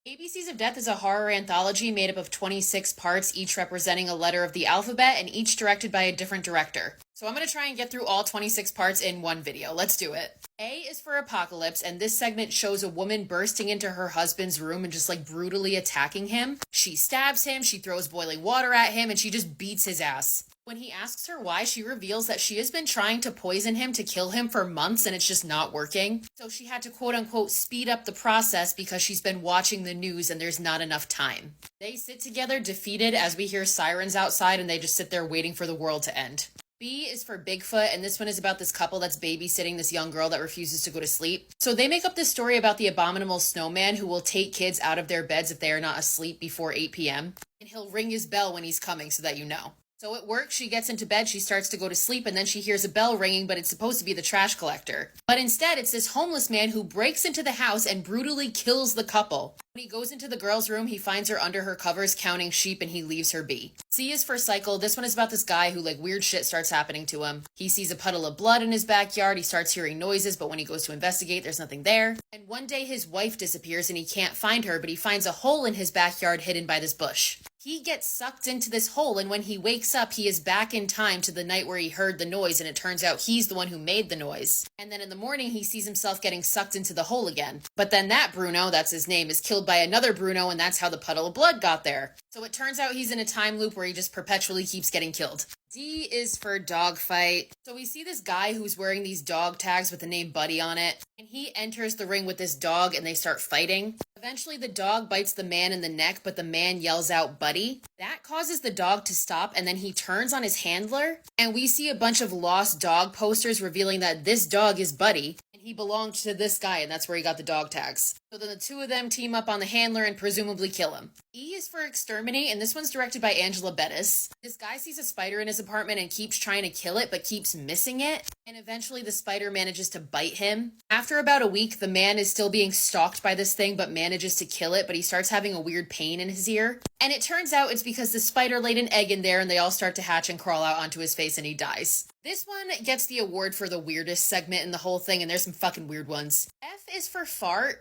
ABCs of Death is a horror anthology made up of 26 parts, each representing a letter of the alphabet and each directed by a different director. So I'm going to try and get through all 26 parts in one video. Let's do it. A is for Apocalypse, and this segment shows a woman bursting into her husband's room and just like brutally attacking him. She stabs him, she throws boiling water at him, and she just beats his ass. When he asks her why, she reveals that she has been trying to poison him to kill him for months and it's just not working. So she had to quote unquote speed up the process because she's been watching the news and there's not enough time. They sit together defeated as we hear sirens outside and they just sit there waiting for the world to end. B is for Bigfoot, and this one is about this couple that's babysitting this young girl that refuses to go to sleep. So they make up this story about the abominable snowman who will take kids out of their beds if they are not asleep before 8 p.m. And he'll ring his bell when he's coming so that you know. So it works, she gets into bed, she starts to go to sleep, and then she hears a bell ringing, but it's supposed to be the trash collector. But instead, it's this homeless man who breaks into the house and brutally kills the couple. When he goes into the girl's room, he finds her under her covers counting sheep and he leaves her be. C is for Cycle. This one is about this guy who weird shit starts happening to him. He sees a puddle of blood in his backyard, he starts hearing noises, but when he goes to investigate, there's nothing there. And one day his wife disappears and he can't find her, but he finds a hole in his backyard hidden by this bush. He gets sucked into this hole, and when he wakes up, he is back in time to the night where he heard the noise, and it turns out he's the one who made the noise. And then in the morning, he sees himself getting sucked into the hole again. But then that Bruno, that's his name, is killed by another Bruno, and that's how the puddle of blood got there. So it turns out he's in a time loop where he just perpetually keeps getting killed. D is for Dogfight. So we see this guy who's wearing these dog tags with the name Buddy on it, and he enters the ring with this dog and they start fighting. Eventually the dog bites the man in the neck, but the man yells out Buddy. That causes the dog to stop, and then he turns on his handler, and we see a bunch of lost dog posters revealing that this dog is Buddy, and he belonged to this guy, and that's where he got the dog tags. So then the two of them team up on the handler and presumably kill him. E is for Exterminate, and this one's directed by Angela Bettis. This guy sees a spider in his apartment and keeps trying to kill it, but keeps missing it. And eventually the spider manages to bite him. After about a week, the man is still being stalked by this thing, but manages to kill it, but he starts having a weird pain in his ear. And it turns out it's because the spider laid an egg in there and they all start to hatch and crawl out onto his face and he dies. This one gets the award for the weirdest segment in the whole thing, and there's some fucking weird ones. F is for Fart.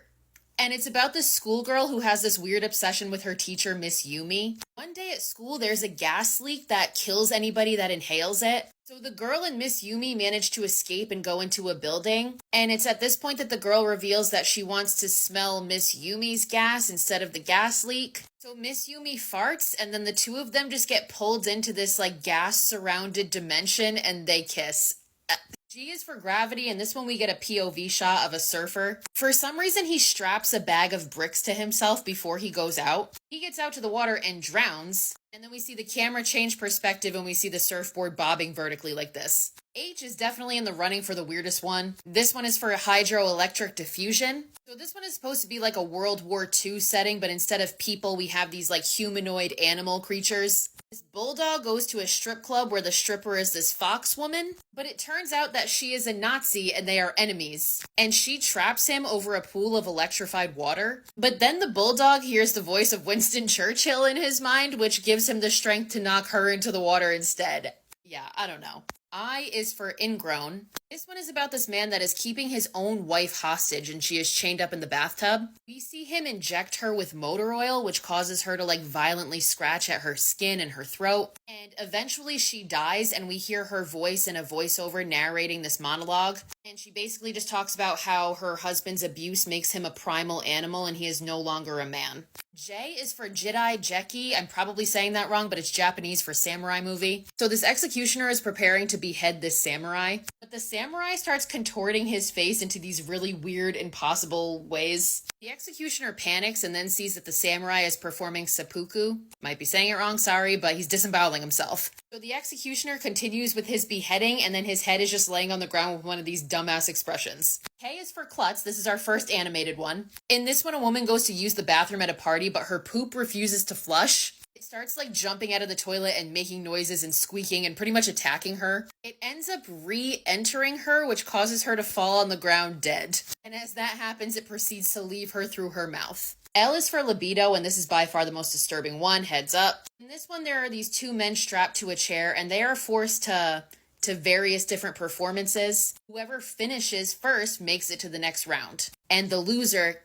And it's about this schoolgirl who has this weird obsession with her teacher, Miss Yumi. One day at school, there's a gas leak that kills anybody that inhales it. So the girl and Miss Yumi manage to escape and go into a building. And it's at this point that the girl reveals that she wants to smell Miss Yumi's gas instead of the gas leak. So Miss Yumi farts, and then the two of them just get pulled into this gas-surrounded dimension and they kiss. G is for Gravity, and this one we get a POV shot of a surfer. For some reason, he straps a bag of bricks to himself before he goes out. He gets out to the water and drowns, and then we see the camera change perspective and we see the surfboard bobbing vertically like this. H is definitely in the running for the weirdest one. This one is for hydroelectric diffusion. So this one is supposed to be like a World War II setting, but instead of people, we have these humanoid animal creatures. This bulldog goes to a strip club where the stripper is this fox woman, but it turns out that she is a Nazi and they are enemies. And she traps him over a pool of electrified water. But then the bulldog hears the voice of Winston Churchill in his mind, which gives him the strength to knock her into the water instead. Yeah, I don't know. I is for Ingrown. This one is about this man that is keeping his own wife hostage and she is chained up in the bathtub. We see him inject her with motor oil, which causes her to violently scratch at her skin and her throat. And eventually she dies and we hear her voice in a voiceover narrating this monologue. And she basically just talks about how her husband's abuse makes him a primal animal and he is no longer a man. J is for Jedi Jeki. I'm probably saying that wrong, but it's Japanese for samurai movie. So this executioner is preparing to behead this samurai, but the samurai starts contorting his face into these really weird, impossible ways. The executioner panics and then sees that the samurai is performing seppuku. Might be saying it wrong, sorry, but he's disemboweling himself. So the executioner continues with his beheading, and then his head is just laying on the ground with one of these dumbass expressions. K is for Klutz. This is our first animated one. In this one, a woman goes to use the bathroom at a party, but her poop refuses to flush. It starts jumping out of the toilet and making noises and squeaking and pretty much attacking her. It ends up re-entering her, which causes her to fall on the ground dead. And as that happens, it proceeds to leave her through her mouth. L is for Libido, and this is by far the most disturbing one, heads up. In this one, there are these two men strapped to a chair, and they are forced to various different performances. Whoever finishes first makes it to the next round. And the loser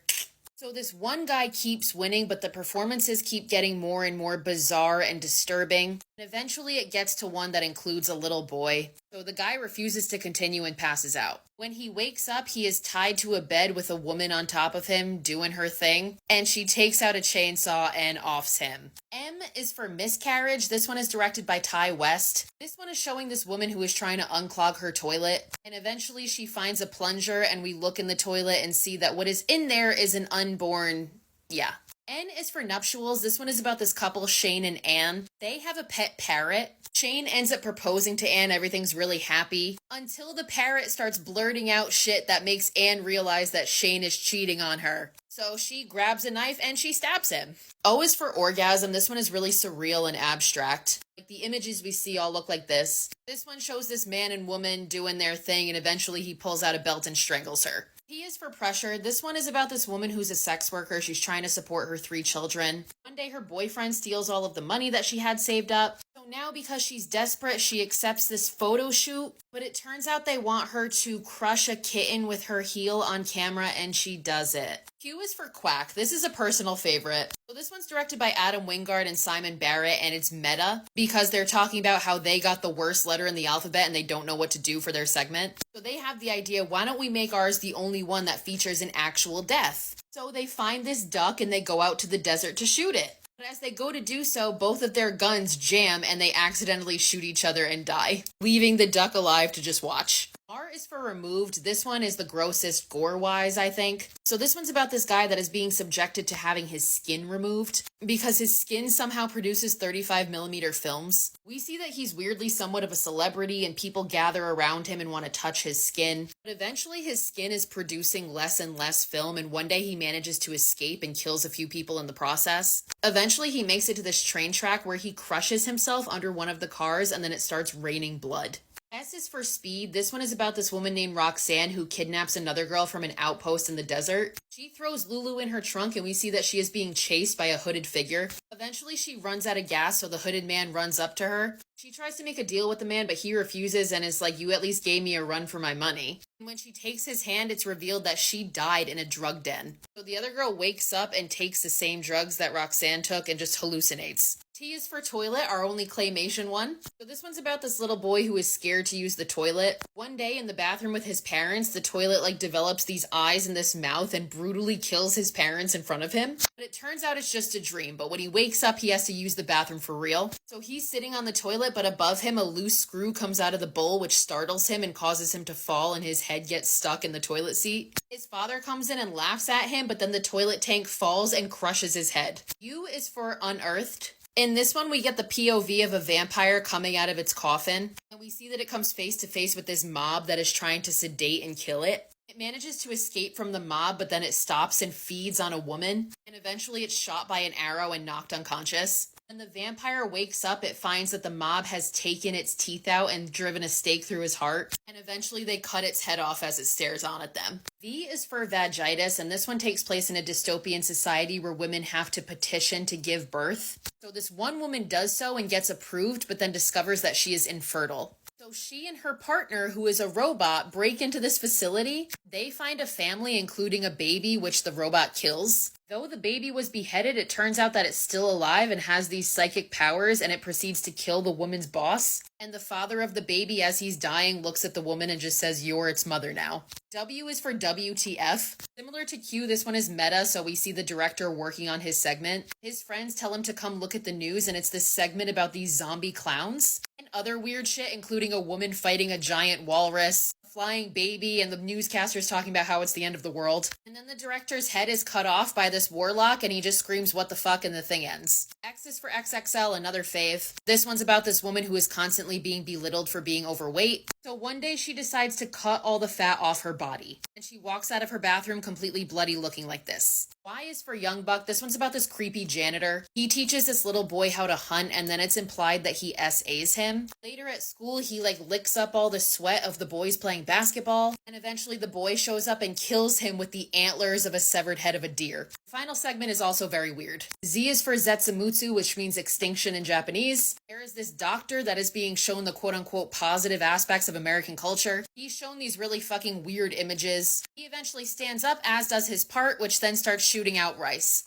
So this one guy keeps winning, but the performances keep getting more and more bizarre and disturbing. And eventually it gets to one that includes a little boy. So the guy refuses to continue and passes out. When he wakes up, he is tied to a bed with a woman on top of him doing her thing, and she takes out a chainsaw and offs him. M is for miscarriage. This one is directed by Ty West. This one is showing this woman who is trying to unclog her toilet, and eventually she finds a plunger, and we look in the toilet and see that what is in there is an unborn, yeah. N is for nuptials. This one is about this couple, Shane and Anne. They have a pet parrot. Shane ends up proposing to Anne. Everything's really happy until the parrot starts blurting out shit that makes Anne realize that Shane is cheating on her. So she grabs a knife and she stabs him. O is for orgasm. This one is really surreal and abstract. Like the images we see all look like this. This one shows this man and woman doing their thing, and eventually he pulls out a belt and strangles her. P is for pressure. This one is about this woman who's a sex worker. She's trying to support her 3 children. One day her boyfriend steals all of the money that she had saved up. So now because she's desperate, she accepts this photo shoot. But it turns out they want her to crush a kitten with her heel on camera, and she does it. Q is for quack. This is a personal favorite. So this one's directed by Adam Wingard and Simon Barrett, and it's meta because they're talking about how they got the worst letter in the alphabet and they don't know what to do for their segment. So they have the idea, why don't we make ours the only one that features an actual death? So they find this duck and they go out to the desert to shoot it. But as they go to do so, both of their guns jam and they accidentally shoot each other and die, leaving the duck alive to just watch. R is for removed. This one is the grossest gore-wise, I think. So this one's about this guy that is being subjected to having his skin removed because his skin somehow produces 35mm films. We see that he's weirdly somewhat of a celebrity and people gather around him and want to touch his skin. But eventually his skin is producing less and less film, and one day he manages to escape and kills a few people in the process. Eventually he makes it to this train track where he crushes himself under one of the cars, and then it starts raining blood. S is for speed. This one is about this woman named Roxanne who kidnaps another girl from an outpost in the desert. She throws Lulu in her trunk and we see that she is being chased by a hooded figure. Eventually she runs out of gas, so the hooded man runs up to her. She tries to make a deal with the man, but he refuses and is like, you at least gave me a run for my money. And when she takes his hand, it's revealed that she died in a drug den. So the other girl wakes up and takes the same drugs that Roxanne took and just hallucinates. T is for toilet, our only claymation one. So this one's about this little boy who is scared to use the toilet. One day in the bathroom with his parents, the toilet develops these eyes and this mouth and brutally kills his parents in front of him. But it turns out it's just a dream. But when he wakes up, he has to use the bathroom for real. So he's sitting on the toilet, but above him a loose screw comes out of the bowl, which startles him and causes him to fall, and his head gets stuck in the toilet seat. His father comes in and laughs at him, but then the toilet tank falls and crushes his head. U is for unearthed. In this one, we get the POV of a vampire coming out of its coffin, and we see that it comes face to face with this mob that is trying to sedate and kill it. It manages to escape from the mob, but then it stops and feeds on a woman, and eventually it's shot by an arrow and knocked unconscious. When the vampire wakes up, it finds that the mob has taken its teeth out and driven a stake through his heart, and eventually they cut its head off as it stares on at them. V is for vagitus, and this one takes place in a dystopian society where women have to petition to give birth. So this one woman does so and gets approved, but then discovers that she is infertile. So she and her partner, who is a robot, break into this facility. They find a family, including a baby, which the robot kills. Though the baby was beheaded, it turns out that it's still alive and has these psychic powers, and it proceeds to kill the woman's boss. And the father of the baby, as he's dying, looks at the woman and just says, "You're its mother now." W is for WTF. Similar to Q, this one is meta, so we see the director working on his segment. His friends tell him to come look at the news, and it's this segment about these zombie clowns and other weird shit, including a woman fighting a giant walrus, a flying baby, and the newscasters talking about how it's the end of the world. And then the director's head is cut off by this warlock, and he just screams, "What the fuck?" and the thing ends. X is for XXL, another fave. This one's about this woman who is constantly being belittled for being overweight. So one day she decides to cut all the fat off her body, and she walks out of her bathroom completely bloody, looking like this. Y is for Young Buck. This one's about this creepy janitor. He teaches this little boy how to hunt, and then it's implied that he SAs him. Later at school, he licks up all the sweat of the boys playing basketball, and eventually the boy shows up and kills him with the antlers of a severed head of a deer. The final segment is also very weird. Z is for Zetsamutsu, which means extinction in Japanese. There is this doctor that is being shown the quote-unquote positive aspects of American culture. He's shown these really fucking weird images. He eventually stands up, as does his part, which then starts shooting shooting out rice.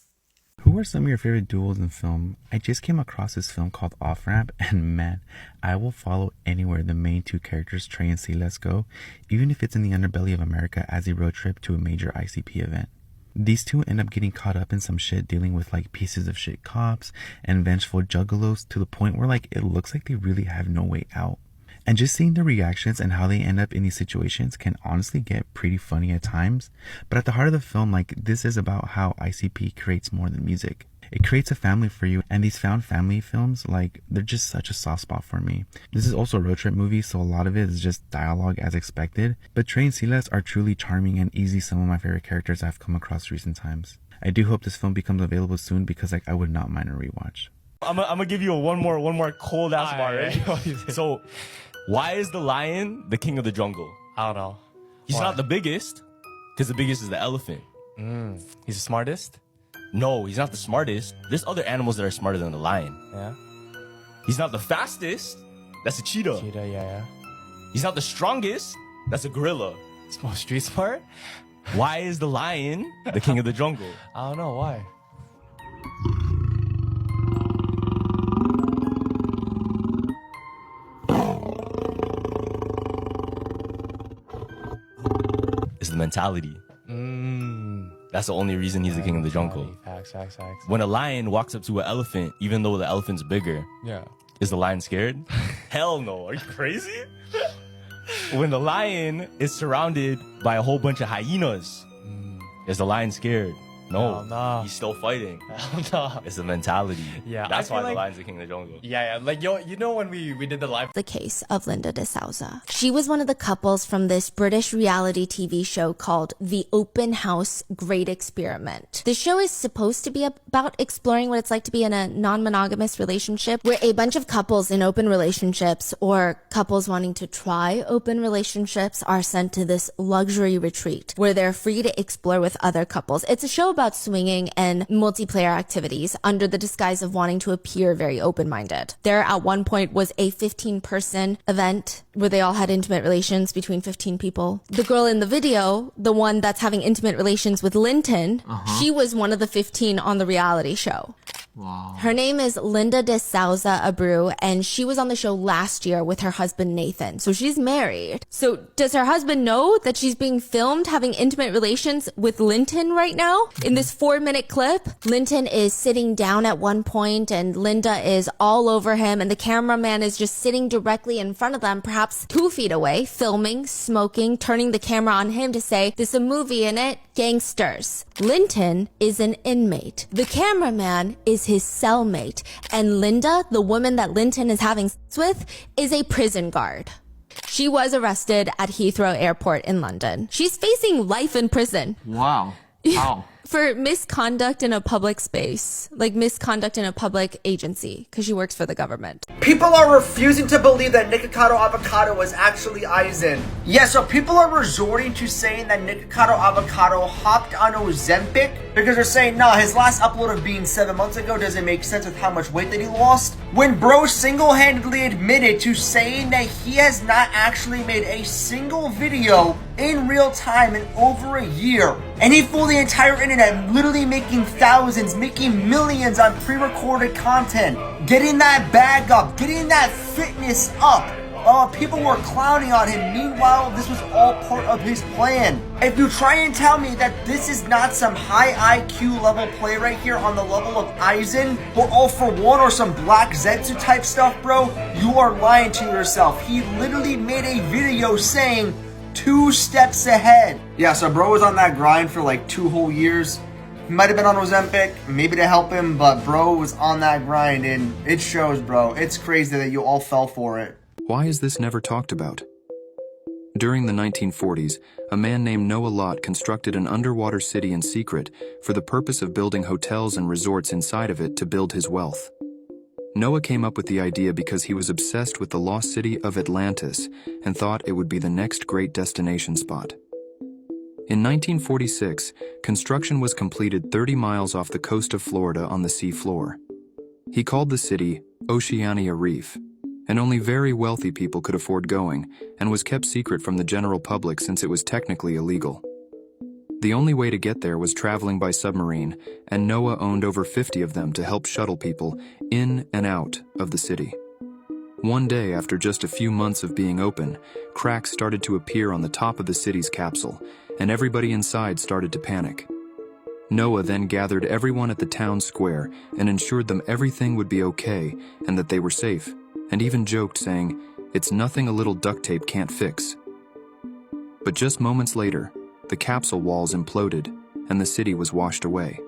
Who are some of your favorite duels in film? I just came across this film called Off Ramp, and man, I will follow anywhere the main two characters, Trey and Silas, go, even if it's in the underbelly of America as a road trip to a major ICP event. These two end up getting caught up in some shit dealing with like pieces of shit cops and vengeful juggalos to the point where like it looks like they really have no way out. And just seeing their reactions and how they end up in these situations can honestly get pretty funny at times. But at the heart of the film, like, this is about how ICP creates more than music. It creates a family for you, and these found family films, like, they're just such a soft spot for me. This is also a road trip movie, so a lot of it is just dialogue as expected. But Trey and Silas are truly charming and easy, some of my favorite characters I've come across recent times. I do hope this film becomes available soon because like I would not mind a rewatch. I'm gonna give you one more cold ass bar, right? So, why is the lion the king of the jungle? I don't know. He's not the biggest, because the biggest is the elephant. He's the smartest? No, he's not the smartest. There's other animals that are smarter than the lion. Yeah. He's not the fastest. That's a cheetah. Cheetah, yeah. He's not the strongest. That's a gorilla. It's more street smart? Why is the lion the king of the jungle? I don't know, why? It's the mentality. That's the only reason he's the king of the jungle. Facts. When a lion walks up to an elephant, even though the elephant's bigger, Yeah. is the lion scared? Hell no. Are you crazy? When the lion is surrounded by a whole bunch of hyenas, is the lion scared? No. Hell no. He's still fighting. No. It's the mentality. Yeah, That's I why feel the like- lion's the king of the jungle. Yeah. Like, you know when we did the live... The case of Linda de Souza. She was one of the couples from this British reality TV show called The Open House Great Experiment. The show is supposed to be about exploring what it's like to be in a non-monogamous relationship, where a bunch of couples in open relationships or couples wanting to try open relationships are sent to this luxury retreat where they're free to explore with other couples. It's a show about swinging and multiplayer activities under the disguise of wanting to appear very open-minded. There at one point was a 15-person event where they all had intimate relations between 15 people. The girl in the video, the one that's having intimate relations with Linton, she was one of the 15 on the reality show. Wow. Her name is Linda de Souza Abreu, and she was on the show last year with her husband Nathan. So she's married. So does her husband know that she's being filmed having intimate relations with Linton right now? In this 4-minute clip, Linton is sitting down at one point and Linda is all over him, and the cameraman is just sitting directly in front of them, perhaps 2 feet away, filming, smoking, turning the camera on him to say, "There's a movie in it, gangsters." Linton is an inmate. The cameraman is his cellmate, and Linda, the woman that Linton is having sex with, is a prison guard. She was arrested at Heathrow Airport in London. She's facing life in prison. Wow. How? For misconduct in a public space, like misconduct in a public agency, because she works for the government. People are refusing to believe that Nikocado Avocado was actually Aizen. Yeah, so people are resorting to saying that Nikocado Avocado hopped on Ozempic because they're saying, nah, his last upload of being 7 months ago doesn't make sense with how much weight that he lost. When bro single-handedly admitted to saying that he has not actually made a single video in real time in over a year. And he fooled the entire internet, literally making thousands, making millions on pre-recorded content, getting that bag up, getting that fitness up. People were clowning on him. Meanwhile, this was all part of his plan. If you try and tell me that this is not some high IQ level play right here on the level of Aizen, or All For One, or some Black Zetsu type stuff, bro, you are lying to yourself. He literally made a video saying 2 steps ahead. Yeah, so bro was on that grind for like 2 whole years. He might have been on Ozempic, maybe to help him, but bro was on that grind, and it shows, bro. It's crazy that you all fell for it. Why is this never talked about? During the 1940s, a man named Noah Lott constructed an underwater city in secret for the purpose of building hotels and resorts inside of it to build his wealth. Noah came up with the idea because he was obsessed with the lost city of Atlantis and thought it would be the next great destination spot. In 1946, construction was completed 30 miles off the coast of Florida on the sea floor. He called the city Oceania Reef, and only very wealthy people could afford going, and was kept secret from the general public since it was technically illegal. The only way to get there was traveling by submarine, and Noah owned over 50 of them to help shuttle people in and out of the city. One day, after just a few months of being open, cracks started to appear on the top of the city's capsule, and everybody inside started to panic. Noah then gathered everyone at the town square and ensured them everything would be okay and that they were safe, and even joked, saying, "It's nothing a little duct tape can't fix." But just moments later, the capsule walls imploded and the city was washed away.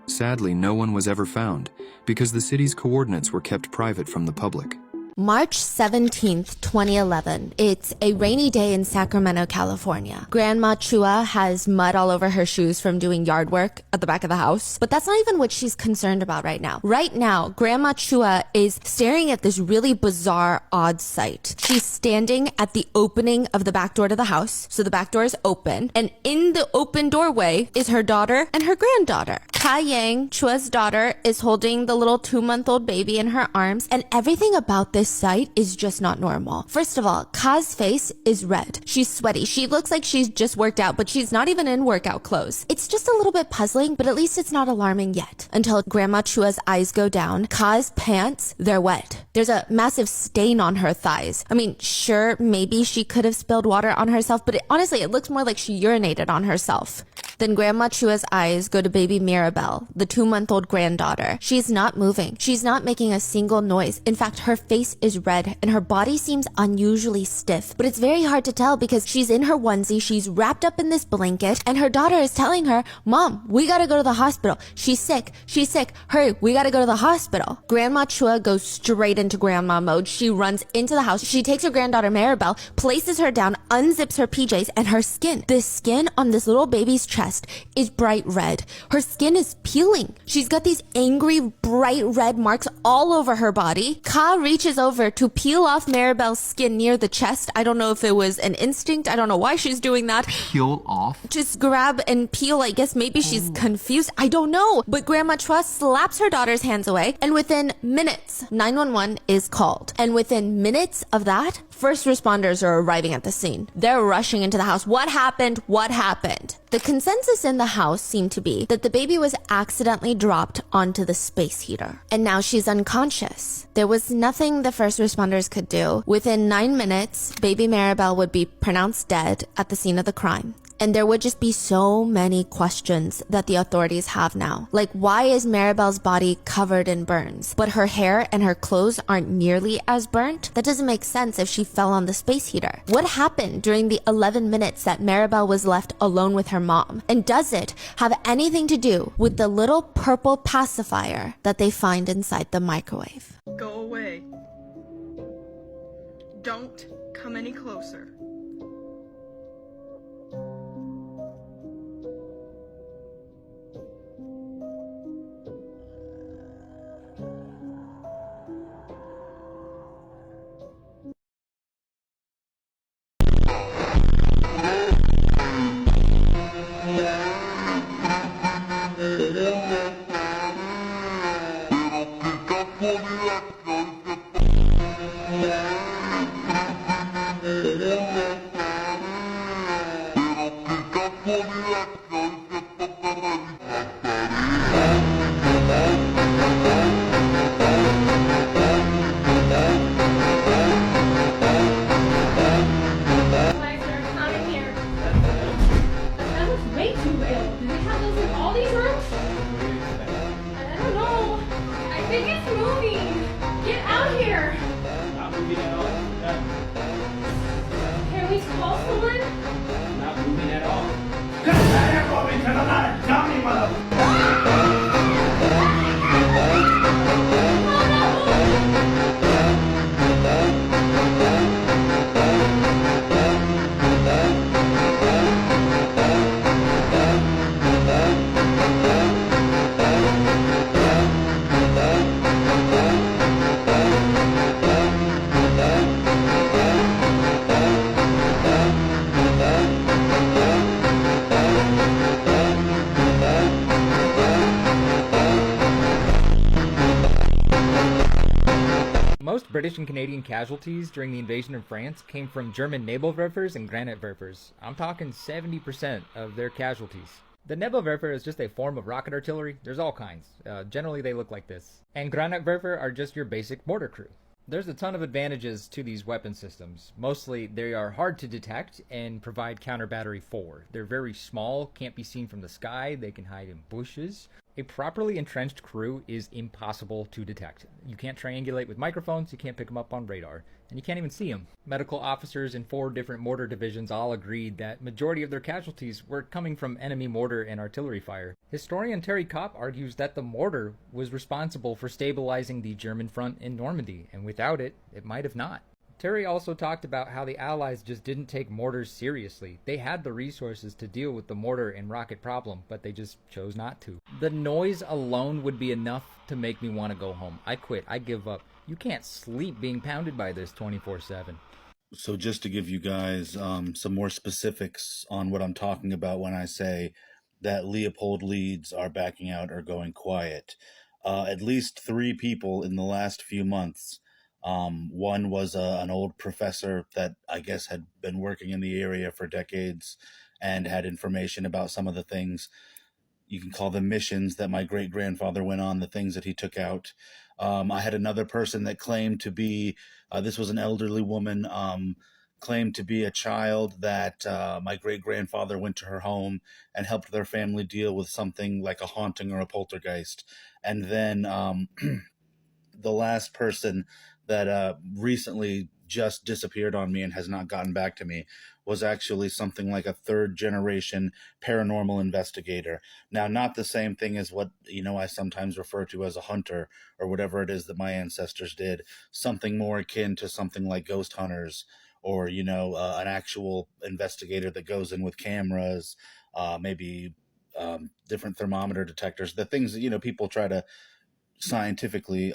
Sadly, no one was ever found because the city's coordinates were kept private from the public. March 17th, 2011. It's a rainy day in Sacramento, California. Grandma Chua has mud all over her shoes from doing yard work at the back of the house, but that's not even what she's concerned about right now. Right now, Grandma Chua is staring at this really bizarre, odd sight. She's standing at the opening of the back door to the house, so the back door is open, and in the open doorway is her daughter and her granddaughter. Ka Yang, Chua's daughter, is holding the little 2-month-old baby in her arms, and everything about this sight is just not normal. First of all, Ka's face is red. She's sweaty. She looks like she's just worked out, but she's not even in workout clothes. It's just a little bit puzzling, but at least it's not alarming yet. Until Grandma Chua's eyes go down, Ka's pants, they're wet. There's a massive stain on her thighs. I mean, sure, maybe she could have spilled water on herself, but honestly, it looks more like she urinated on herself. Then Grandma Chua's eyes go to baby Mirabelle, the 2-month-old granddaughter. She's not moving. She's not making a single noise. In fact, her face is red and her body seems unusually stiff. But it's very hard to tell because she's in her onesie, she's wrapped up in this blanket, and her daughter is telling her, "Mom, we gotta go to the hospital. She's sick. She's sick. Hurry, we gotta go to the hospital." Grandma Chua goes straight into grandma mode. She runs into the house. She takes her granddaughter Maribel, places her down, unzips her PJs, and her skin. The skin on this little baby's chest is bright red. Her skin is peeling. She's got these angry, bright red marks all over her body. Ka reaches over to peel off Maribel's skin near the chest. I don't know if it was an instinct. I don't know why she's doing that. Peel off? Just grab and peel. I guess maybe she's confused. I don't know. But Grandma Chua slaps her daughter's hands away, and within minutes, 911 is called. And within minutes of that, first responders are arriving at the scene. They're rushing into the house. What happened? What happened? The consensus in the house seemed to be that the baby was accidentally dropped onto the space heater, and now she's unconscious. There was nothing the first responders could do. Within 9 minutes, baby Maribel would be pronounced dead at the scene of the crime. And there would just be so many questions that the authorities have now. Like, why is Maribel's body covered in burns, but her hair and her clothes aren't nearly as burnt? That doesn't make sense if she fell on the space heater. What happened during the 11 minutes that Maribel was left alone with her mom? And does it have anything to do with the little purple pacifier that they find inside the microwave? Go away. Don't come any closer. Most British and Canadian casualties during the invasion of France came from German Nebelwerfers and Granatwerfers. I'm talking 70% of their casualties. The Nebelwerfer is just a form of rocket artillery. There's all kinds. Generally, they look like this. And Granatwerfer are just your basic mortar crew. There's a ton of advantages to these weapon systems. Mostly, they are hard to detect and provide counter battery for. They're very small, can't be seen from the sky, they can hide in bushes. A properly entrenched crew is impossible to detect. You can't triangulate with microphones, you can't pick them up on radar, and you can't even see them. Medical officers in 4 different mortar divisions all agreed that majority of their casualties were coming from enemy mortar and artillery fire. Historian Terry Kopp argues that the mortar was responsible for stabilizing the German front in Normandy, and without it, it might have not. Terry also talked about how the Allies just didn't take mortars seriously. They had the resources to deal with the mortar and rocket problem, but they just chose not to. The noise alone would be enough to make me want to go home. I quit. I give up. You can't sleep being pounded by this 24/7. So just to give you guys some more specifics on what I'm talking about when I say that Leopold leads are backing out or going quiet. At least 3 people in the last few months. One was an old professor that I guess had been working in the area for decades and had information about some of the things, you can call them missions, that my great-grandfather went on, the things that he took out. I had another person that claimed to be, this was an elderly woman, claimed to be a child that my great-grandfather went to her home and helped their family deal with something like a haunting or a poltergeist. And then the last person that recently just disappeared on me and has not gotten back to me was actually something like a 3rd-generation paranormal investigator. Now, not the same thing as what, I sometimes refer to as a hunter or whatever it is that my ancestors did. Something more akin to something like ghost hunters or, an actual investigator that goes in with cameras, maybe different thermometer detectors, the things that, people try to scientifically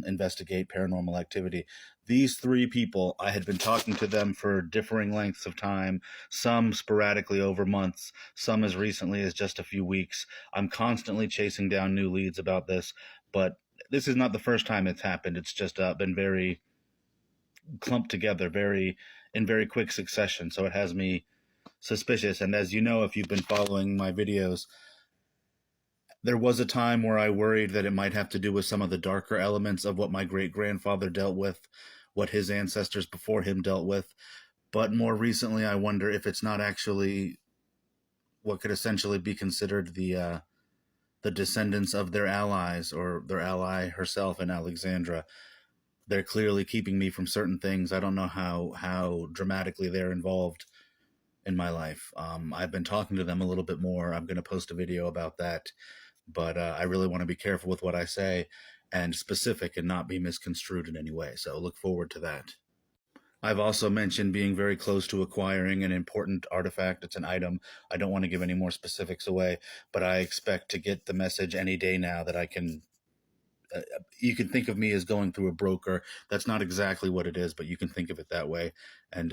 investigate paranormal activity. These 3 people, I had been talking to them for differing lengths of time, some sporadically over months, some as recently as just a few weeks. I'm constantly chasing down new leads about this, but this is not the first time it's happened. It's just been very clumped together, in very quick succession, so it has me suspicious. And as you know, if you've been following my videos, there was a time where I worried that it might have to do with some of the darker elements of what my great-grandfather dealt with, what his ancestors before him dealt with. But more recently, I wonder if it's not actually what could essentially be considered the descendants of their allies or their ally herself in Alexandra. They're clearly keeping me from certain things. I don't know how dramatically they're involved in my life. I've been talking to them a little bit more. I'm going to post a video about that. But I really want to be careful with what I say and specific and not be misconstrued in any way. So look forward to that. I've also mentioned being very close to acquiring an important artifact. It's an item. I don't want to give any more specifics away, but I expect to get the message any day now that I can. You can think of me as going through a broker. That's not exactly what it is, but you can think of it that way. And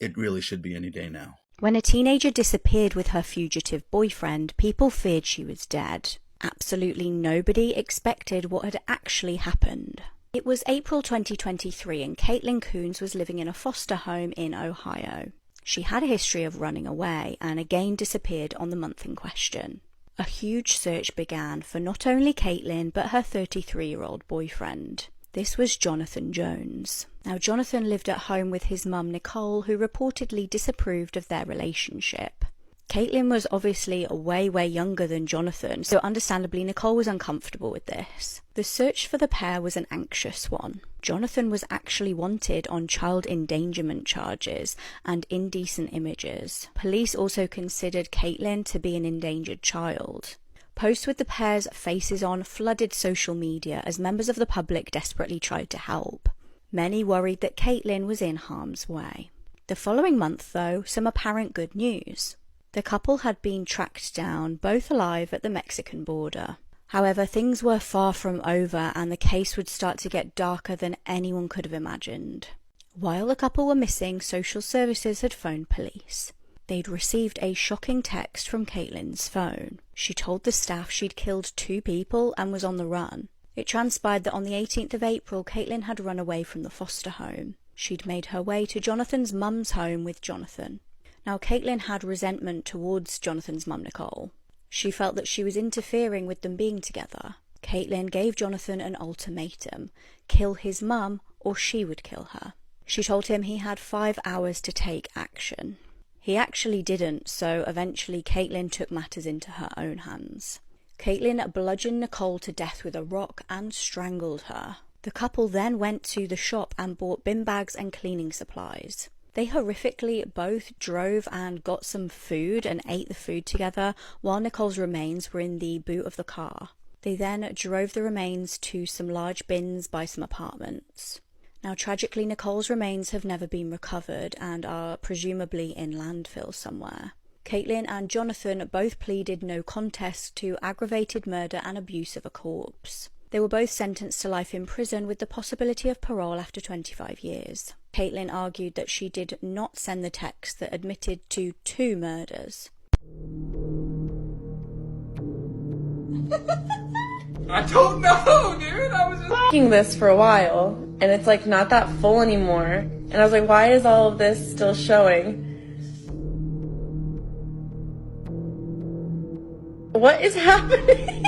it really should be any day now. When a teenager disappeared with her fugitive boyfriend, people feared she was dead. Absolutely nobody expected what had actually happened. It was April 2023 and Caitlin Coons was living in a foster home in Ohio. She had a history of running away and again disappeared on the month in question. A huge search began for not only Caitlin but her 33-year-old boyfriend. This was Jonathan Jones. Now, Jonathan lived at home with his mum, Nicole, who reportedly disapproved of their relationship. Caitlin was obviously way younger than Jonathan, so understandably Nicole was uncomfortable with this. The search for the pair was an anxious one. Jonathan was actually wanted on child endangerment charges and indecent images. Police also considered Caitlin to be an endangered child. Posts with the pair's faces on flooded social media as members of the public desperately tried to help. Many worried that Caitlin was in harm's way. The following month, though, some apparent good news. The couple had been tracked down, both alive, at the Mexican border. However, things were far from over and the case would start to get darker than anyone could have imagined. While the couple were missing, social services had phoned police. They'd received a shocking text from Caitlin's phone. She told the staff she'd killed 2 people and was on the run. It transpired that on the 18th of April, Caitlin had run away from the foster home. She'd made her way to Jonathan's mum's home with Jonathan. Now, Caitlin had resentment towards Jonathan's mum, Nicole. She felt that she was interfering with them being together. Caitlin gave Jonathan an ultimatum: kill his mum or she would kill her. She told him he had 5 hours to take action. He actually didn't, so eventually Caitlin took matters into her own hands. Caitlin bludgeoned Nicole to death with a rock and strangled her. The couple then went to the shop and bought bin bags and cleaning supplies. They horrifically both drove and got some food and ate the food together while Nicole's remains were in the boot of the car. They then drove the remains to some large bins by some apartments. Now, tragically, Nicole's remains have never been recovered and are presumably in landfill somewhere. Caitlin and Jonathan both pleaded no contest to aggravated murder and abuse of a corpse. They were both sentenced to life in prison with the possibility of parole after 25 years. Caitlin argued that she did not send the text that admitted to 2 murders. I don't know, dude. I was just looking this for a while, and it's like not that full anymore. And I was like, why is all of this still showing? What is happening?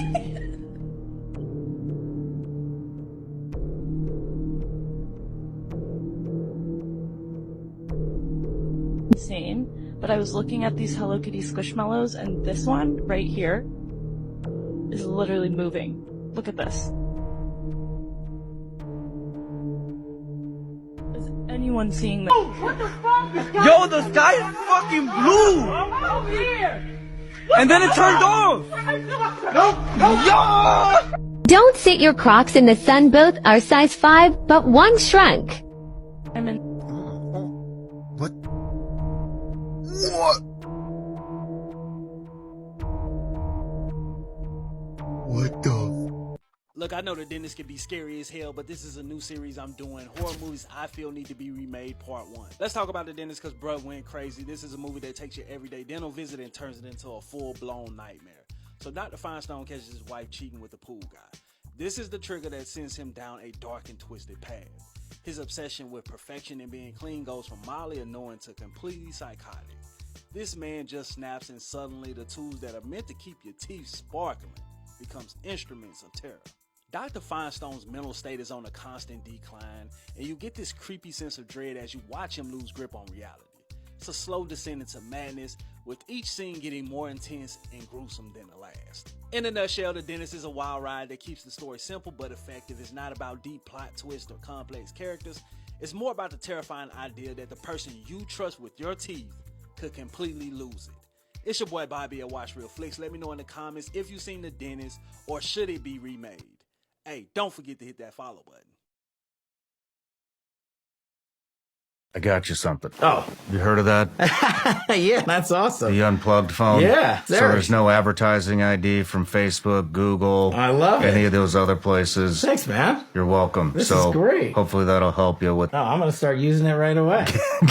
Insane, but I was looking at these Hello Kitty Squishmallows, and this one right here is literally moving. Look at this. Is anyone seeing this? Oh, what the fuck? Yo, the sky is fucking blue! I'm here! And then it turned off! Yo! Don't sit your Crocs in the sun. Both are size 5, but one shrunk. I'm in. What? What? What the? Look, I know the dentist can be scary as hell, but this is a new series I'm doing. Horror movies I feel need to be remade, part 1. Let's talk about the dentist because bruh went crazy. This is a movie that takes your everyday dental visit and turns it into a full-blown nightmare. So Dr. Finestone catches his wife cheating with the pool guy. This is the trigger that sends him down a dark and twisted path. His obsession with perfection and being clean goes from mildly annoying to completely psychotic. This man just snaps, and suddenly the tools that are meant to keep your teeth sparkling becomes instruments of terror. Dr. Finestone's mental state is on a constant decline, and you get this creepy sense of dread as you watch him lose grip on reality. It's a slow descent into madness, with each scene getting more intense and gruesome than the last. In a nutshell, The Dentist is a wild ride that keeps the story simple but effective. It's not about deep plot twists or complex characters. It's more about the terrifying idea that the person you trust with your teeth could completely lose it. It's your boy Bobby at Watch Real Flicks. Let me know in the comments if you've seen The Dentist or should it be remade. Hey, don't forget to hit that follow button. I got you something. Oh. You heard of that? Yeah, that's awesome. The unplugged phone? Yeah. So there's no advertising ID from Facebook, Google. I love it. Any of those other places. Thanks, man. You're welcome. This is great. Hopefully that'll help you with... Oh, I'm going to start using it right away.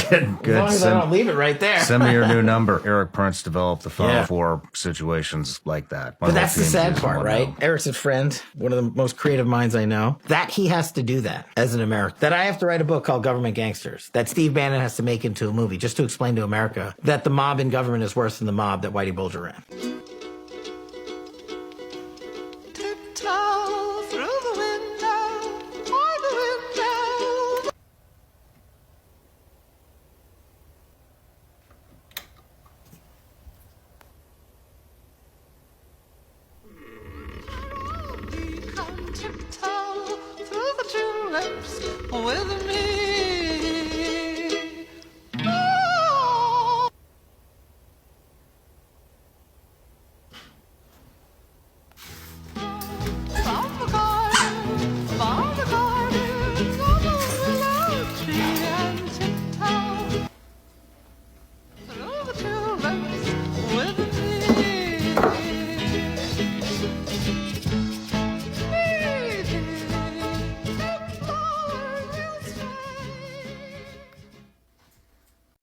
Good. As long as I don't leave it right there. Send me your new number. Eric Prince developed the phone for situations like that. But that's the sad part, right? Eric's a friend, one of the most creative minds I know. That he has to do that as an American. That I have to write a book called Government Gangsters. That Steve Bannon has to make into a movie just to explain to America that the mob in government is worse than the mob that Whitey Bulger ran. Tiptoe through the window, by the window. Come tiptoe through the tulips with me.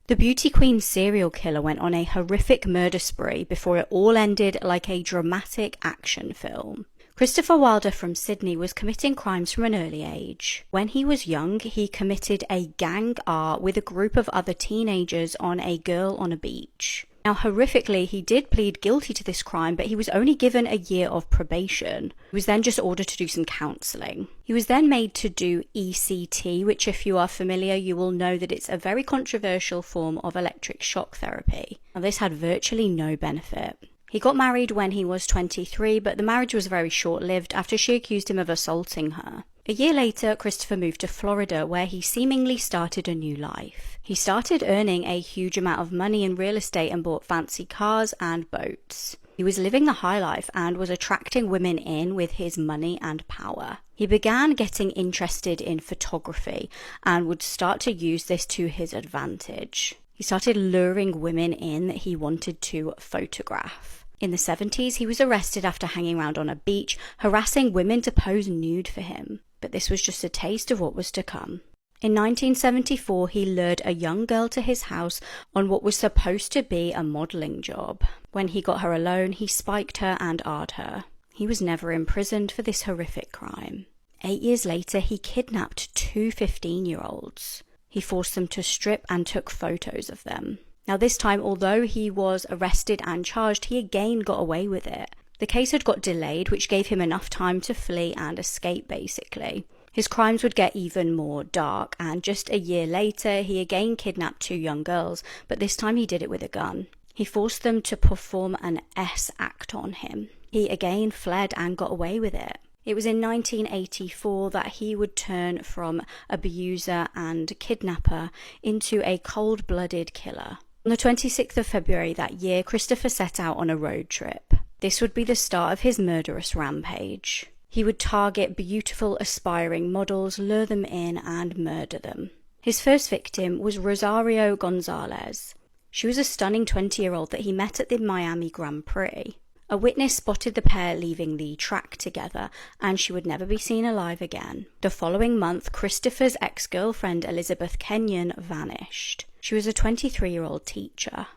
The beauty queen serial killer went on a horrific murder spree before it all ended like a dramatic action film. Christopher Wilder from Sydney was committing crimes from an early age. When he was young, he committed a gang R with a group of other teenagers on a girl on a beach. Now, horrifically, he did plead guilty to this crime, but he was only given a year of probation. He was then just ordered to do some counselling. He was then made to do ECT, which, if you are familiar, you will know that it's a very controversial form of electric shock therapy. Now, this had virtually no benefit. He got married when he was 23, but the marriage was very short-lived after she accused him of assaulting her. A year later, Christopher moved to Florida, where he seemingly started a new life. He started earning a huge amount of money in real estate and bought fancy cars and boats. He was living the high life and was attracting women in with his money and power. He began getting interested in photography and would start to use this to his advantage. He started luring women in that he wanted to photograph. In the 70s, he was arrested after hanging around on a beach, harassing women to pose nude for him. But this was just a taste of what was to come. In 1974, he lured a young girl to his house on what was supposed to be a modelling job. When he got her alone, he spiked her and R''d her. He was never imprisoned for this horrific crime. 8 years later, he kidnapped two 15-year-olds. He forced them to strip and took photos of them. Now this time, although he was arrested and charged, he again got away with it. The case had got delayed, which gave him enough time to flee and escape, basically. His crimes would get even more dark, and just a year later, he again kidnapped two young girls, but this time he did it with a gun. He forced them to perform an S act on him. He again fled and got away with it. It was in 1984 that he would turn from abuser and kidnapper into a cold-blooded killer. On the 26th of February that year, Christopher set out on a road trip. This would be the start of his murderous rampage. He would target beautiful, aspiring models, lure them in, and murder them. His first victim was Rosario Gonzalez. She was a stunning 20-year-old that he met at the Miami Grand Prix. A witness spotted the pair leaving the track together, and she would never be seen alive again. The following month, Christopher's ex-girlfriend Elizabeth Kenyon vanished. She was a 23-year-old teacher.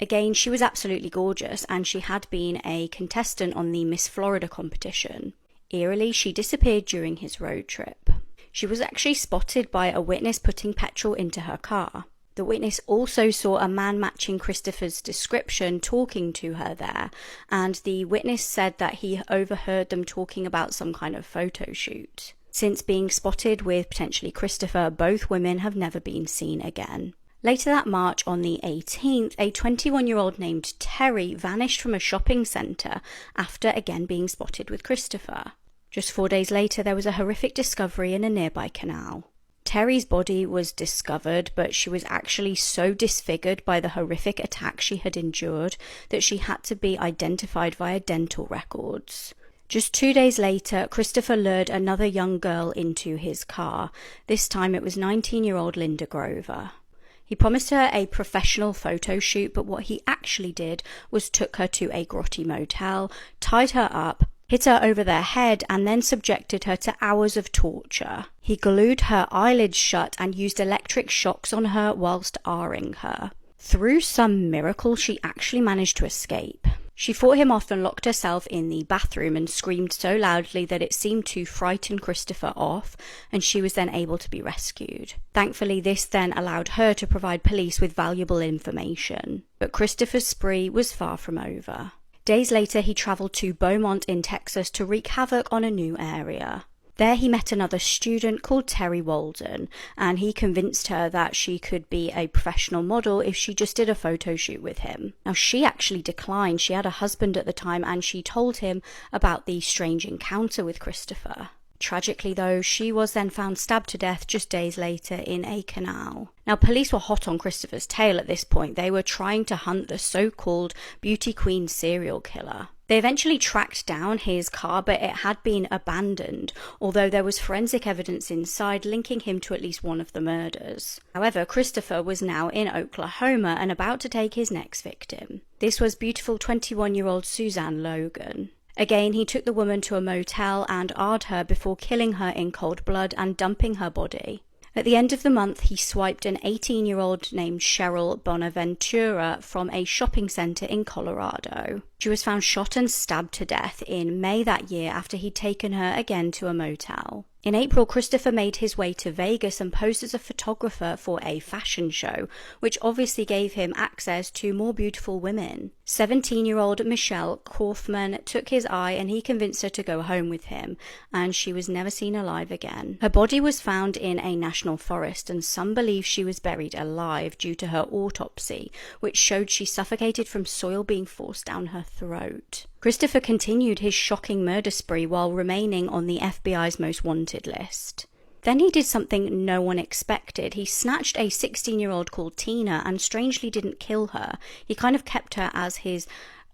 Again, she was absolutely gorgeous, and she had been a contestant on the Miss Florida competition. Eerily, she disappeared during his road trip. She was actually spotted by a witness putting petrol into her car. The witness also saw a man matching Christopher's description talking to her there, and the witness said that he overheard them talking about some kind of photo shoot. Since being spotted with potentially Christopher, both women have never been seen again. Later that March, on the 18th, a 21-year-old named Terry vanished from a shopping centre after again being spotted with Christopher. Just 4 days later, there was a horrific discovery in a nearby canal. Terry's body was discovered, but she was actually so disfigured by the horrific attack she had endured that she had to be identified via dental records. Just 2 days later, Christopher lured another young girl into his car. This time it was 19-year-old Linda Grover. He promised her a professional photo shoot, but what he actually did was took her to a grotty motel, tied her up, hit her over the head, and then subjected her to hours of torture. He glued her eyelids shut and used electric shocks on her whilst R-ing her. Through some miracle, she actually managed to escape. She fought him off and locked herself in the bathroom and screamed so loudly that it seemed to frighten Christopher off, and she was then able to be rescued. Thankfully, this then allowed her to provide police with valuable information. But Christopher's spree was far from over. Days later, he travelled to Beaumont in Texas to wreak havoc on a new area. There he met another student called Terry Walden, and he convinced her that she could be a professional model if she just did a photo shoot with him. Now, she actually declined. She had a husband at the time, and she told him about the strange encounter with Christopher. Tragically, though, she was then found stabbed to death just days later in a canal. Now, police were hot on Christopher's tail at this point. They were trying to hunt the so-called beauty queen serial killer. They eventually tracked down his car, but it had been abandoned, although there was forensic evidence inside linking him to at least one of the murders. However, Christopher was now in Oklahoma and about to take his next victim. This was beautiful 21-year-old Suzanne Logan. Again, he took the woman to a motel and R''d her before killing her in cold blood and dumping her body. At the end of the month, he swiped an 18-year-old named Cheryl Bonaventura from a shopping center in Colorado. She was found shot and stabbed to death in May that year after he'd taken her again to a motel. In April, Christopher made his way to Vegas and posed as a photographer for a fashion show, which obviously gave him access to more beautiful women. 17-year-old Michelle Kaufman took his eye and he convinced her to go home with him, and she was never seen alive again. Her body was found in a national forest, and some believe she was buried alive due to her autopsy, which showed she suffocated from soil being forced down her throat. Christopher continued his shocking murder spree while remaining on the FBI's most wanted list. Then he did something no one expected. He snatched a 16-year-old called Tina and strangely didn't kill her. He kind of kept her as his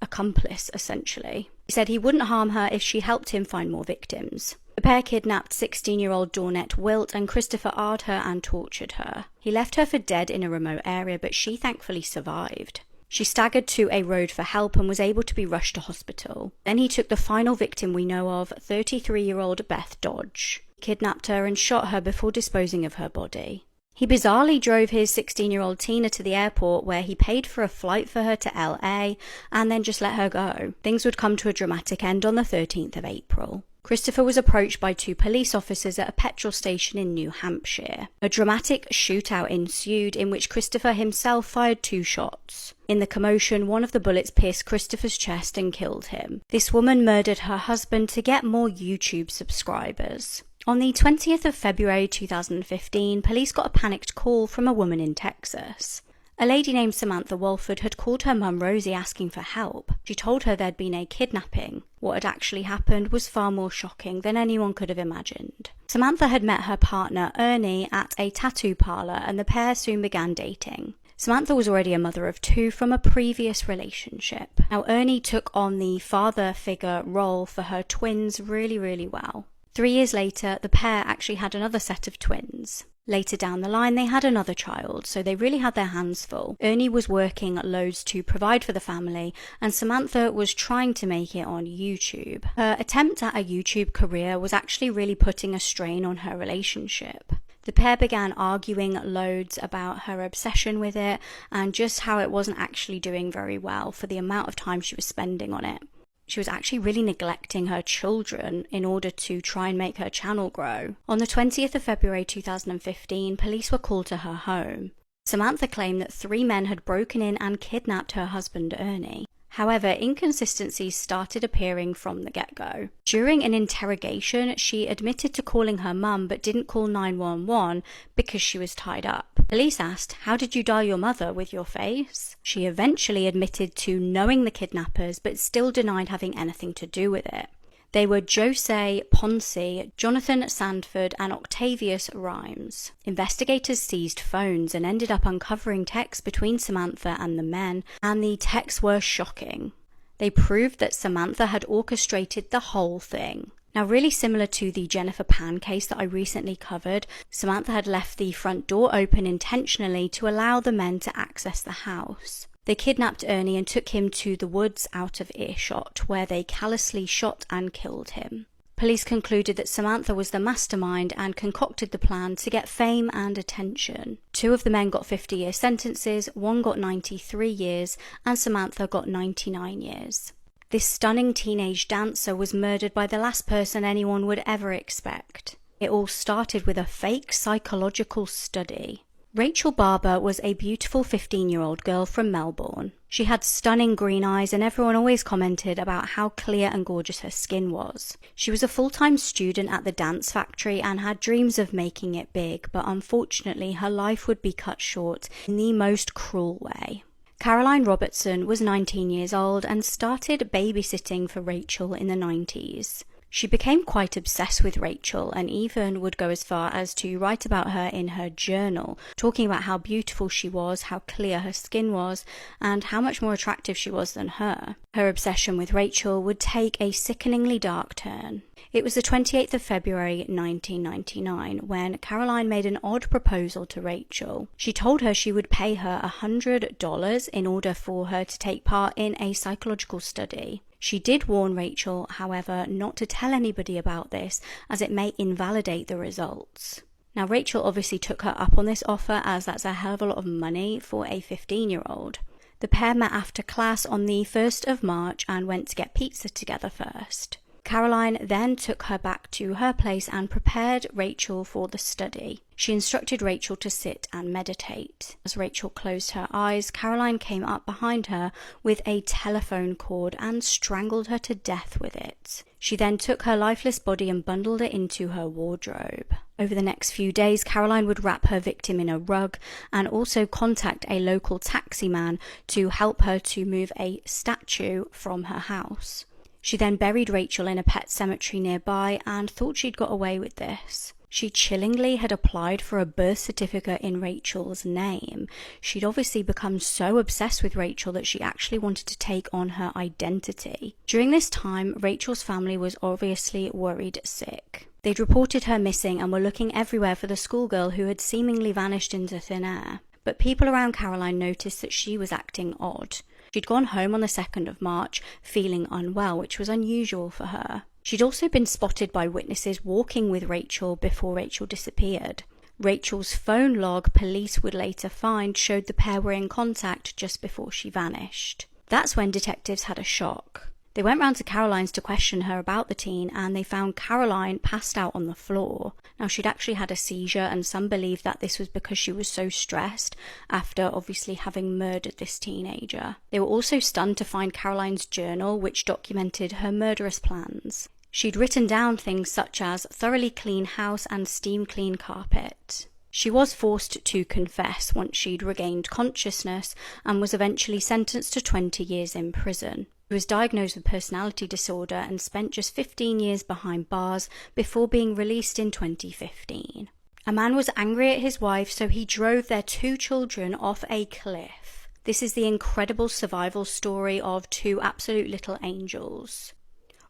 accomplice, essentially. He said he wouldn't harm her if she helped him find more victims. The pair kidnapped 16-year-old Dawnette Wilt, and Christopher arred her and tortured her. He left her for dead in a remote area, but she thankfully survived. She staggered to a road for help and was able to be rushed to hospital. Then he took the final victim we know of, 33-year-old Beth Dodge. He kidnapped her and shot her before disposing of her body. He bizarrely drove his 16-year-old Tina to the airport, where he paid for a flight for her to LA and then just let her go. Things would come to a dramatic end on the 13th of April. Christopher was approached by 2 police officers at a petrol station in New Hampshire. A dramatic shootout ensued in which Christopher himself fired 2 shots. In the commotion, one of the bullets pierced Christopher's chest and killed him. This woman murdered her husband to get more YouTube subscribers. On the 20th of February 2015, police got a panicked call from a woman in Texas. A lady named Samantha Walford had called her mum Rosie asking for help. She told her there'd been a kidnapping. What had actually happened was far more shocking than anyone could have imagined. Samantha had met her partner Ernie at a tattoo parlor, and the pair soon began dating. Samantha was already a mother of 2 from a previous relationship. Now, Ernie took on the father figure role for her twins really well. 3 years later, the pair actually had another set of twins. Later down the line, they had another child, so they really had their hands full. Ernie was working loads to provide for the family, and Samantha was trying to make it on YouTube. Her attempt at a YouTube career was actually really putting a strain on her relationship. The pair began arguing loads about her obsession with it and just how it wasn't actually doing very well for the amount of time she was spending on it. She was actually really neglecting her children in order to try and make her channel grow. On the 20th of February 2015, police were called to her home. Samantha claimed that 3 men had broken in and kidnapped her husband Ernie. However, inconsistencies started appearing from the get-go. During an interrogation, she admitted to calling her mum but didn't call 911 because she was tied up. Police asked, "How did you dial your mother, with your face?" She eventually admitted to knowing the kidnappers but still denied having anything to do with it. They were Jose Ponce, Jonathan Sandford, and Octavius Rhymes. Investigators seized phones and ended up uncovering texts between Samantha and the men, and the texts were shocking. They proved that Samantha had orchestrated the whole thing. Now, really similar to the Jennifer Pan case that I recently covered, Samantha had left the front door open intentionally to allow the men to access the house. They kidnapped Ernie and took him to the woods out of earshot, where they callously shot and killed him. Police concluded that Samantha was the mastermind and concocted the plan to get fame and attention. 2 of the men got 50-year sentences, 1 got 93 years, and Samantha got 99 years. This stunning teenage dancer was murdered by the last person anyone would ever expect. It all started with a fake psychological study. Rachel Barber was a beautiful 15-year-old girl from Melbourne. She had stunning green eyes, and everyone always commented about how clear and gorgeous her skin was. She was a full-time student at the dance factory and had dreams of making it big, but unfortunately her life would be cut short in the most cruel way. Caroline Robertson was 19 years old and started babysitting for Rachel in the 90s. She became quite obsessed with Rachel and even would go as far as to write about her in her journal, talking about how beautiful she was, how clear her skin was, and how much more attractive she was than her. Her obsession with Rachel would take a sickeningly dark turn. It was the 28th of February 1999 when Caroline made an odd proposal to Rachel. She told her she would pay her $100 in order for her to take part in a psychological study. She did warn Rachel, however, not to tell anybody about this, as it may invalidate the results. Now, Rachel obviously took her up on this offer, as that's a hell of a lot of money for a 15-year-old. The pair met after class on the 1st of March and went to get pizza together first. Caroline then took her back to her place and prepared Rachel for the study. She instructed Rachel to sit and meditate. As Rachel closed her eyes, Caroline came up behind her with a telephone cord and strangled her to death with it. She then took her lifeless body and bundled it into her wardrobe. Over the next few days, Caroline would wrap her victim in a rug and also contact a local taxi man to help her to move a statue from her house. She then buried Rachel in a pet cemetery nearby and thought she'd got away with this. She chillingly had applied for a birth certificate in Rachel's name. She'd obviously become so obsessed with Rachel that she actually wanted to take on her identity. During this time, Rachel's family was obviously worried sick. They'd reported her missing and were looking everywhere for the schoolgirl who had seemingly vanished into thin air. But people around Caroline noticed that she was acting odd. She'd gone home on the 2nd of March feeling unwell, which was unusual for her. She'd also been spotted by witnesses walking with Rachel before Rachel disappeared. Rachel's phone log, police would later find, showed the pair were in contact just before she vanished. That's when detectives had a shock. They went round to Caroline's to question her about the teen, and they found Caroline passed out on the floor. Now, she'd actually had a seizure, and some believe that this was because she was so stressed after obviously having murdered this teenager. They were also stunned to find Caroline's journal, which documented her murderous plans. She'd written down things such as thoroughly clean house and steam clean carpet. She was forced to confess once she'd regained consciousness and was eventually sentenced to 20 years in prison. She was diagnosed with personality disorder and spent just 15 years behind bars before being released in 2015. A man was angry at his wife, so he drove their 2 children off a cliff. This is the incredible survival story of 2 absolute little angels.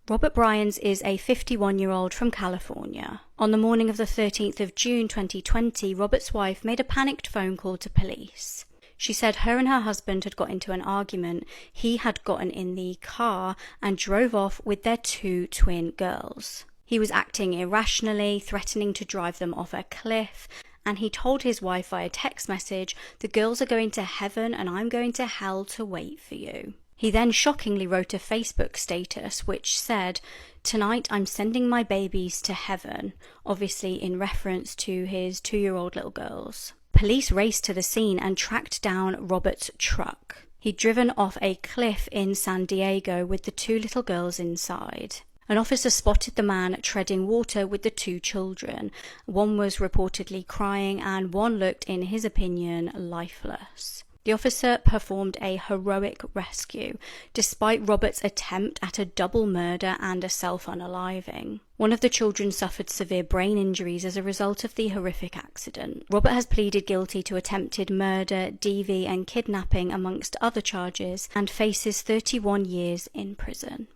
Robert Bryans is a 51-year-old from California. On the morning of the 13th of June 2020, Robert's wife made a panicked phone call to police. She said her and her husband had got into an argument. He had gotten in the car and drove off with their 2 twin girls. He was acting irrationally, threatening to drive them off a cliff, and he told his wife via text message, "The girls are going to heaven and I'm going to hell to wait for you." He then shockingly wrote a Facebook status which said, "Tonight I'm sending my babies to heaven," obviously in reference to his 2-year-old little girls. Police raced to the scene and tracked down Robert's truck. He'd driven off a cliff in San Diego with the 2 little girls inside. An officer spotted the man treading water with the 2 children. One was reportedly crying and one looked, in his opinion, lifeless. The officer performed a heroic rescue, despite Robert's attempt at a double murder and a self-unaliving. One of the children suffered severe brain injuries as a result of the horrific accident. Robert has pleaded guilty to attempted murder, DV, and kidnapping, amongst other charges, and faces 31 years in prison.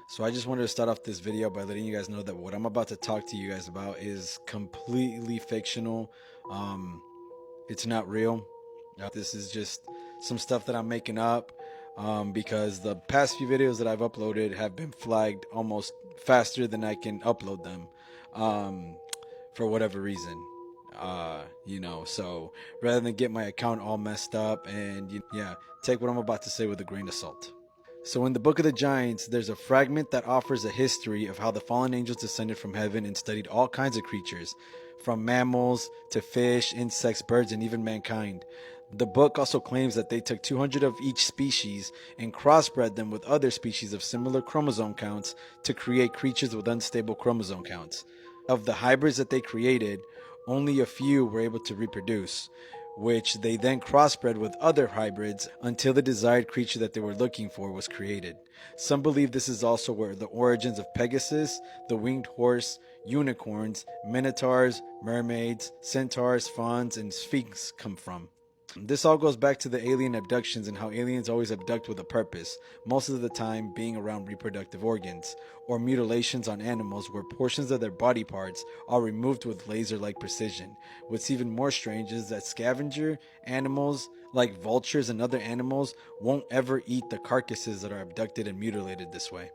So I just wanted to start off this video by letting you guys know that what I'm about to talk to you guys about is completely fictional. It's not real. This is just some stuff that I'm making up because the past few videos that I've uploaded have been flagged almost faster than I can upload them for whatever reason. So rather than get my account all messed up and take what I'm about to say with a grain of salt. So in the Book of the Giants, there's a fragment that offers a history of how the fallen angels descended from heaven and studied all kinds of creatures, from mammals to fish, insects, birds, and even mankind. The book also claims that they took 200 of each species and crossbred them with other species of similar chromosome counts to create creatures with unstable chromosome counts. Of the hybrids that they created, only a few were able to reproduce, which they then crossbred with other hybrids until the desired creature that they were looking for was created. Some believe this is also where the origins of Pegasus, the winged horse, unicorns, minotaurs, mermaids, centaurs, fauns, and sphinx come from. This all goes back to the alien abductions and how aliens always abduct with a purpose, most of the time being around reproductive organs, or mutilations on animals where portions of their body parts are removed with laser-like precision. What's even more strange is that scavenger animals like vultures and other animals won't ever eat the carcasses that are abducted and mutilated this way.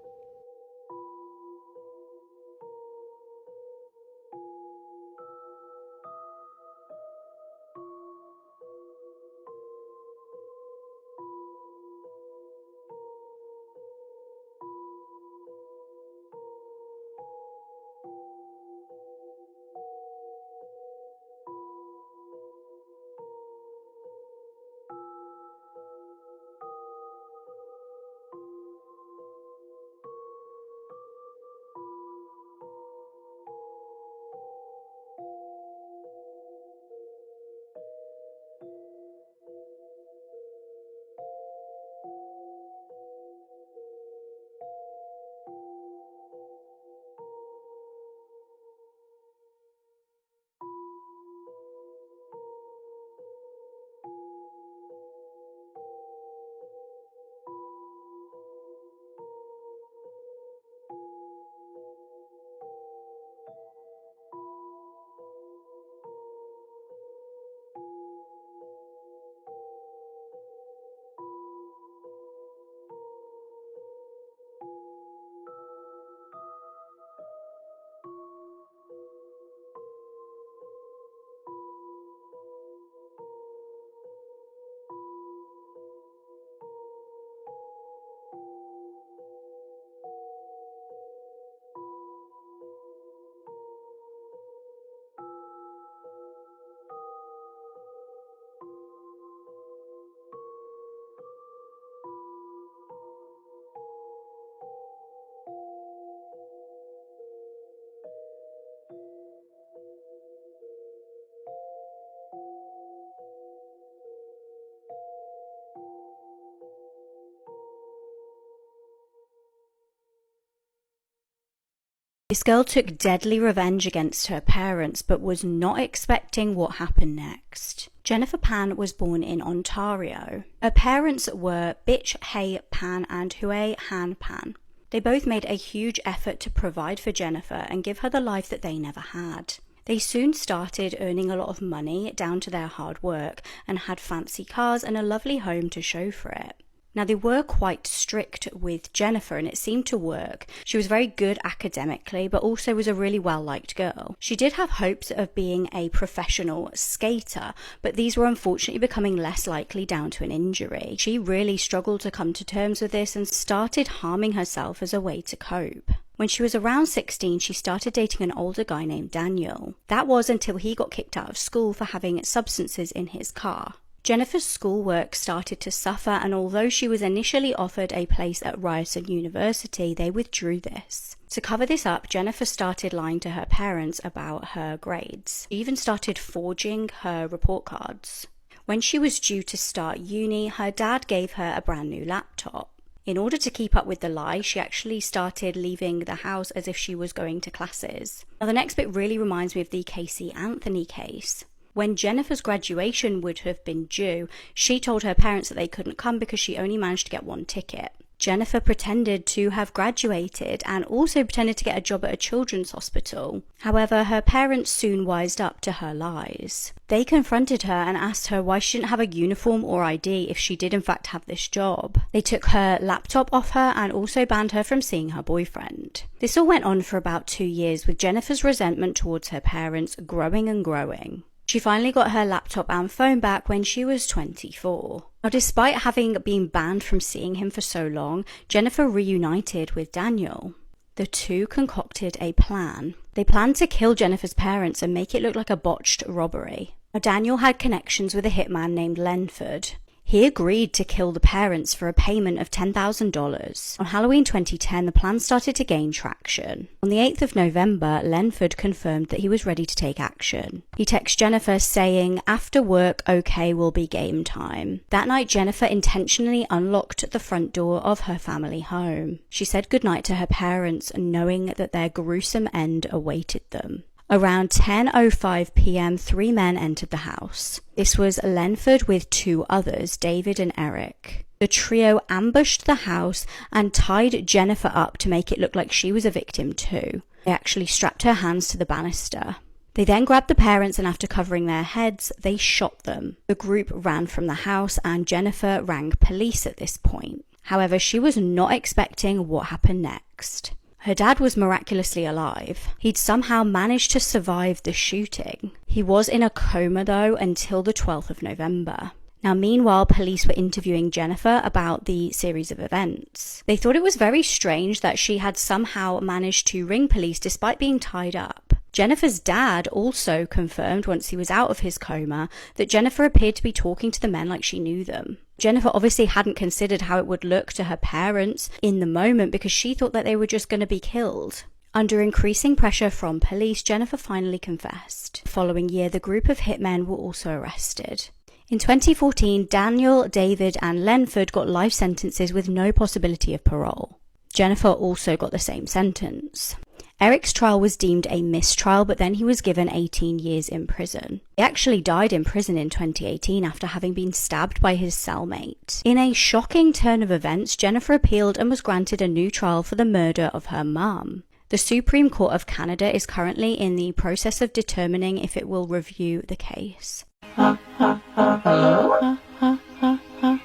This girl took deadly revenge against her parents, but was not expecting what happened next. Jennifer Pan was born in Ontario. Her parents were Bitch Hay Pan and Hue Han Pan. They both made a huge effort to provide for Jennifer and give her the life that they never had. They soon started earning a lot of money down to their hard work and had fancy cars and a lovely home to show for it. Now, they were quite strict with Jennifer, and it seemed to work. She was very good academically, but also was a really well-liked girl. She did have hopes of being a professional skater, but these were unfortunately becoming less likely down to an injury. She really struggled to come to terms with this and started harming herself as a way to cope. When she was around 16, she started dating an older guy named Daniel. That was until he got kicked out of school for having substances in his car. Jennifer's schoolwork started to suffer, and although she was initially offered a place at Ryerson University, they withdrew this. To cover this up, Jennifer started lying to her parents about her grades. She even started forging her report cards. When she was due to start uni, her dad gave her a brand new laptop. In order to keep up with the lie, she actually started leaving the house as if she was going to classes. Now, the next bit really reminds me of the Casey Anthony case. When Jennifer's graduation would have been due, she told her parents that they couldn't come because she only managed to get one ticket. Jennifer pretended to have graduated and also pretended to get a job at a children's hospital. However, her parents soon wised up to her lies. They confronted her and asked her why she didn't have a uniform or ID if she did in fact have this job. They took her laptop off her and also banned her from seeing her boyfriend. This all went on for about 2 years, with Jennifer's resentment towards her parents growing and growing. She finally got her laptop and phone back when she was 24. Now, despite having been banned from seeing him for so long, Jennifer reunited with Daniel. The two concocted a plan. They planned to kill Jennifer's parents and make it look like a botched robbery. Now, Daniel had connections with a hitman named Lenford. He agreed to kill the parents for a payment of $10,000. On Halloween 2010, the plan started to gain traction. On the 8th of November, Lenford confirmed that he was ready to take action. He texted Jennifer saying, "After work, okay, will be game time." That night, Jennifer intentionally unlocked the front door of her family home. She said goodnight to her parents, knowing that their gruesome end awaited them. Around 10:05 p.m., 3 men entered the house. This was Lenford with 2 others, David and Eric. The trio ambushed the house and tied Jennifer up to make it look like she was a victim too. They actually strapped her hands to the banister. They then grabbed the parents, and after covering their heads, they shot them. The group ran from the house and Jennifer rang police at this point. However, she was not expecting what happened next. Her dad was miraculously alive. He'd somehow managed to survive the shooting. He was in a coma though until the 12th of November. Now, meanwhile, police were interviewing Jennifer about the series of events. They thought it was very strange that she had somehow managed to ring police despite being tied up. Jennifer's dad also confirmed once he was out of his coma that Jennifer appeared to be talking to the men like she knew them. Jennifer obviously hadn't considered how it would look to her parents in the moment because she thought that they were just going to be killed. Under increasing pressure from police, Jennifer finally confessed. The following year, the group of hitmen were also arrested. In 2014, Daniel, David, and Lenford got life sentences with no possibility of parole. Jennifer also got the same sentence. Eric's trial was deemed a mistrial, but then he was given 18 years in prison. He actually died in prison in 2018 after having been stabbed by his cellmate. In a shocking turn of events, Jennifer appealed and was granted a new trial for the murder of her mum. The Supreme Court of Canada is currently in the process of determining if it will review the case. Hello?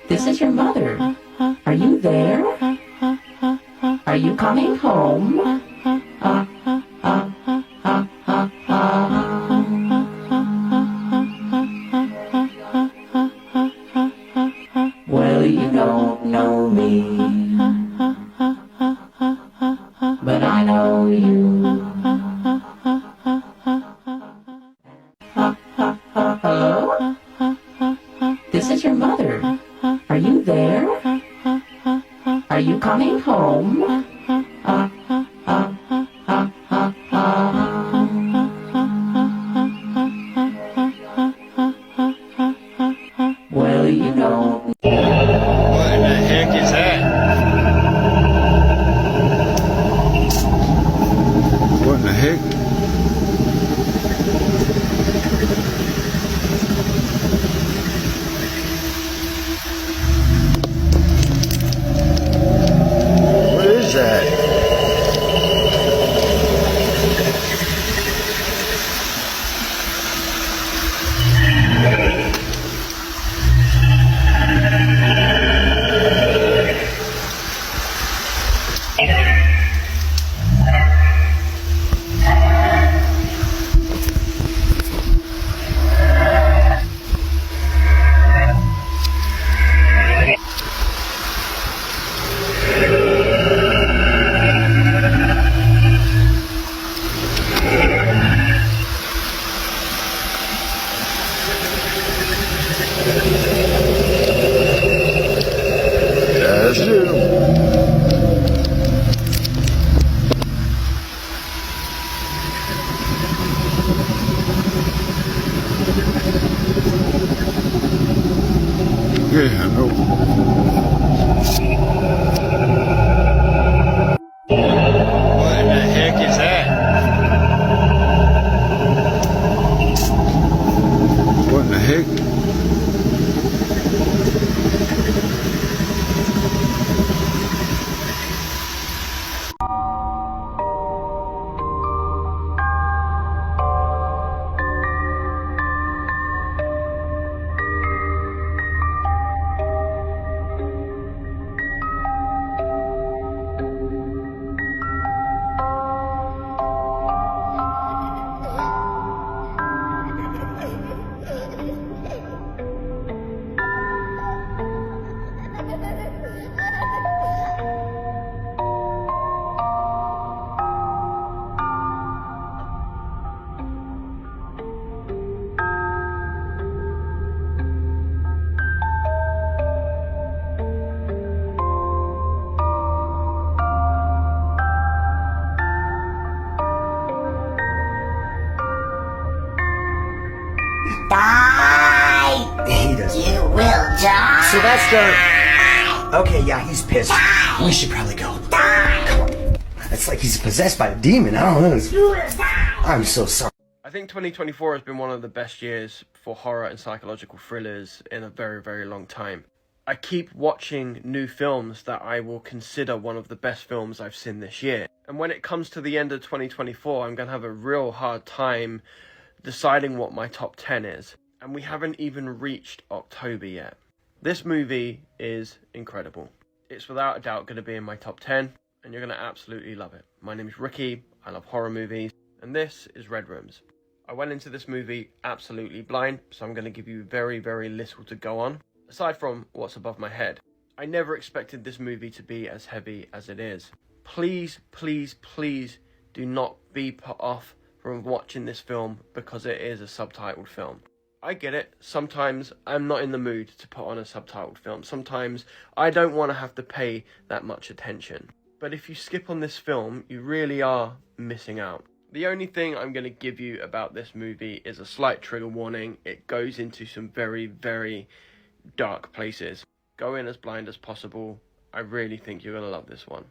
This is your mother. Are you there? Are you coming home? Well, you don't know me, but I know you. Hello? This is your mother. Are you there? Are you coming home? Well, you know. What in the heck is that? Yeah, I know. What in the heck is that? What in the heck? Die! He does. You will die! Sylvester! Okay, yeah, he's pissed. Die! We should probably go. Die! Come on. It's like he's possessed by a demon. I don't know. You will die! I'm so sorry. I think 2024 has been one of the best years for horror and psychological thrillers in a very, very long time. I keep watching new films that I will consider one of the best films I've seen this year. And when it comes to the end of 2024, I'm going to have a real hard time deciding what my top 10 is. And we haven't even reached October yet. This movie is incredible. It's without a doubt going to be in my top 10, and you're going to absolutely love it. My name is Ricky, I love horror movies, and this is Red Rooms. I went into this movie absolutely blind, so I'm going to give you very, very little to go on, aside from what's above my head. I never expected this movie to be as heavy as it is. Please, please, please do not be put off from watching this film because it is a subtitled film. I get it. Sometimes I'm not in the mood to put on a subtitled film. Sometimes I don't want to have to pay that much attention. But if you skip on this film, you really are missing out. The only thing I'm going to give you about this movie is a slight trigger warning. It goes into some very, very dark places. Go in as blind as possible. I really think you're going to love this one.